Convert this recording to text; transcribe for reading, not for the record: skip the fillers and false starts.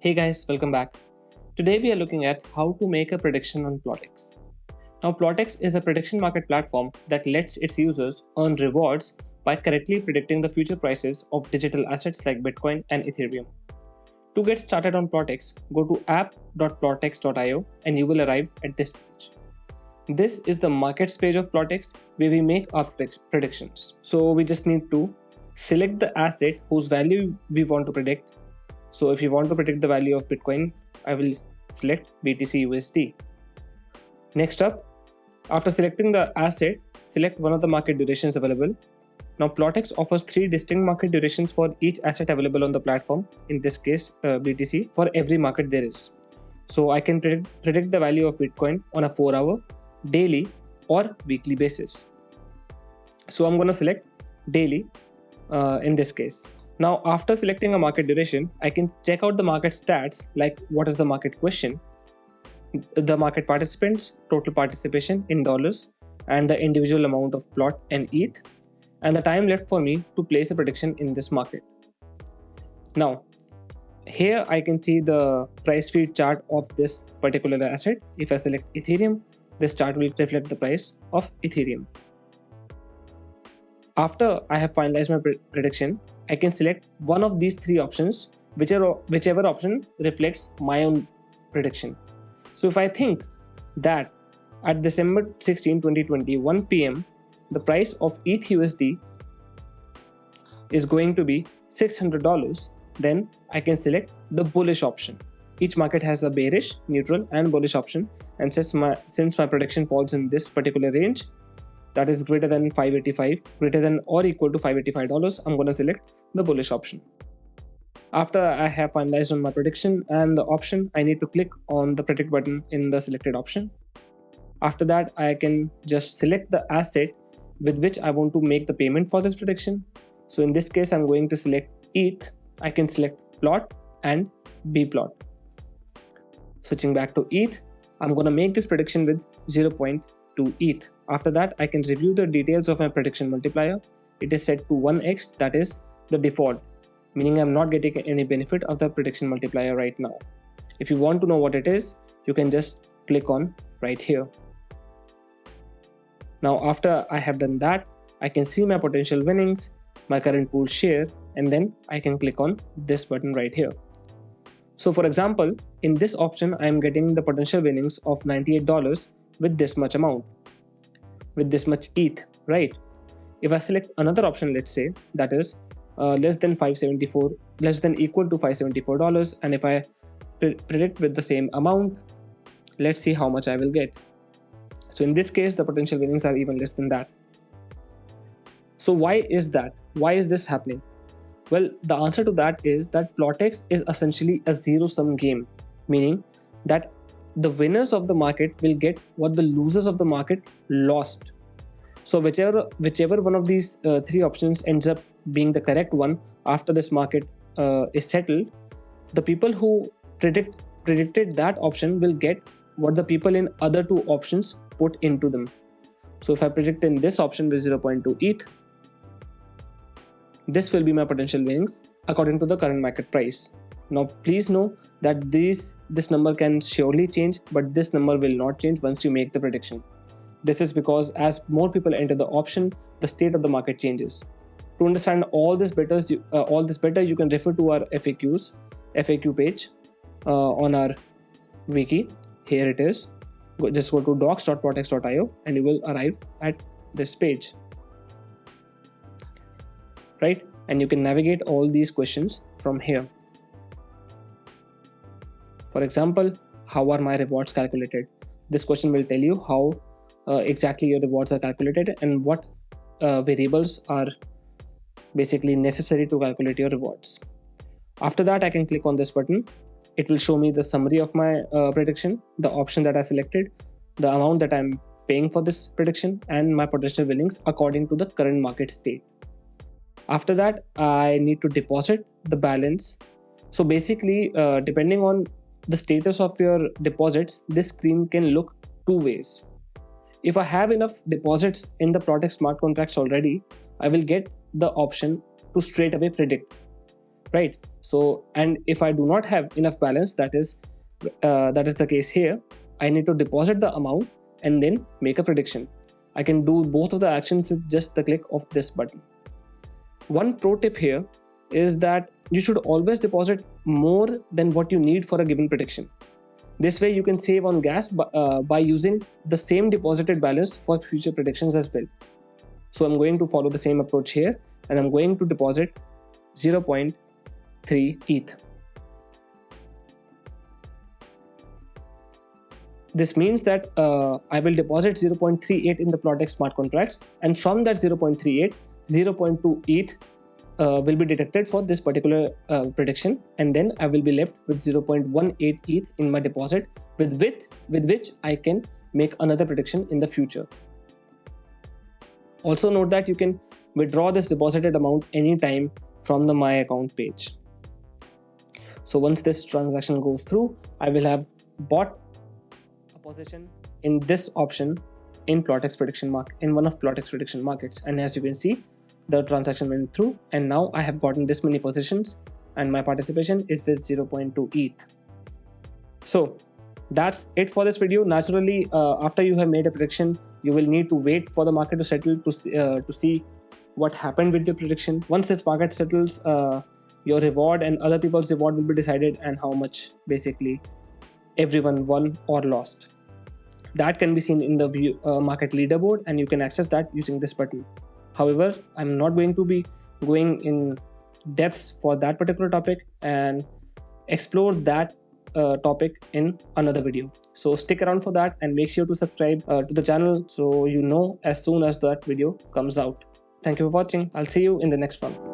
Hey guys, welcome back. Today we are looking at how to make a prediction on Plotex. Now, Plotex is a prediction market platform that lets its users earn rewards by correctly predicting the future prices of digital assets like Bitcoin and Ethereum. To get started on Plotex, go to app.plotex.io and you will arrive at this page. This is the markets page of Plotex where we make our predictions. So we just need to select the asset whose value we want to predict. So if you want to predict the value of Bitcoin, I will select BTC USD. Next up, after selecting the asset, select one of the market durations available. Now Plotex offers 3 distinct market durations for each asset available on the platform, in this case BTC, for every market there is. So I can predict the value of Bitcoin on a 4-hour, daily or weekly basis. So I'm going to select daily in this case. Now, after selecting a market duration, I can check out the market stats like what is the market question, the market participants, total participation in dollars, and the individual amount of plot and ETH, and the time left for me to place a prediction in this market. Now, here I can see the price feed chart of this particular asset. If I select Ethereum, this chart will reflect the price of Ethereum. After I have finalized my prediction, I can select one of these 3 options, whichever option reflects my own prediction. So if I think that at December 16, 2020, 1 p.m., the price of ETH USD is going to be $600, then I can select the bullish option. Each market has a bearish, neutral, and bullish option, and since my prediction falls in this particular range, that is greater than 585, greater than or equal to $585, I'm going to select the bullish option. After I have finalized on my prediction and the option, I need to click on the predict button in the selected option. After that, I can just select the asset with which I want to make the payment for this prediction. So in this case, I'm going to select ETH. I can select plot and bplot. Switching back to ETH, I'm going to make this prediction with 0.2 ETH. After that, I can review the details of my prediction multiplier. It is set to 1x, that is the default, meaning I'm not getting any benefit of the prediction multiplier right now. If you want to know what it is, you can just click on right here. Now, after I have done that, I can see my potential winnings, my current pool share, and then I can click on this button right here. So for example, in this option, I am getting the potential winnings of $98 with this much amount, with this much ETH, right? If I select another option, let's say that is less than equal to $574, and if I predict with the same amount, let's see how much I will get. So in this case, the potential winnings are even less than that. So why is that? Why is this happening? Well, the answer to that is that Plotex is essentially a zero-sum game, meaning that the winners of the market will get what the losers of the market lost. So whichever one of these 3 options ends up being the correct one after this market is settled, the people who predicted that option will get what the people in other 2 options put into them. So if I predict in this option with 0.2 ETH, this will be my potential winnings according to the current market price. Now please know that this number can surely change, but this number will not change once you make the prediction. This is because as more people enter the option, the state of the market changes. To understand all this better, you can refer to our FAQ page on our wiki. Here it is. Just go to docs.plotex.io and you will arrive at this page. Right? And you can navigate all these questions from here. For example, how are my rewards calculated? This question will tell you how exactly your rewards are calculated and what variables are basically necessary to calculate your rewards. After that, I can click on this button. It will show me the summary of my prediction, the option that I selected, the amount that I'm paying for this prediction, and my potential winnings according to the current market state. After that, I need to deposit the balance. So basically, depending on the status of your deposits, this screen can look 2 ways. If I have enough deposits in the Plotex smart contracts already, I will get the option to straight away predict. right? So, and if I do not have enough balance, that is the case here, I need to deposit the amount and then make a prediction. I can do both of the actions with just the click of this button. One pro tip here is that you should always deposit more than what you need for a given prediction. This way you can save on gas by using the same deposited balance for future predictions as well. So I'm going to follow the same approach here, and I'm going to deposit 0.3 ETH. This means that I will deposit 0.38 in the Plotex smart contracts, and from that 0.38, 0.2 ETH will be detected for this particular prediction, and then I will be left with 0.18 ETH in my deposit, with which I can make another prediction in the future. Also note that you can withdraw this deposited amount anytime from the My Account page. So once this transaction goes through, I will have bought a position in this option in Plotex prediction market, in one of Plotex prediction markets, and as you can see, the transaction went through, and now I have gotten this many positions, and my participation is with 0.2 ETH. So that's it for this video. Naturally, after you have made a prediction, you will need to wait for the market to settle to see what happened with your prediction. Once this market settles, your reward and other people's reward will be decided, and how much basically everyone won or lost. That can be seen in the market leaderboard, and you can access that using this button. However, I'm not going to be going in depths for that particular topic and explore that topic in another video. So stick around for that, and make sure to subscribe to the channel so you know as soon as that video comes out. Thank you for watching. I'll see you in the next one.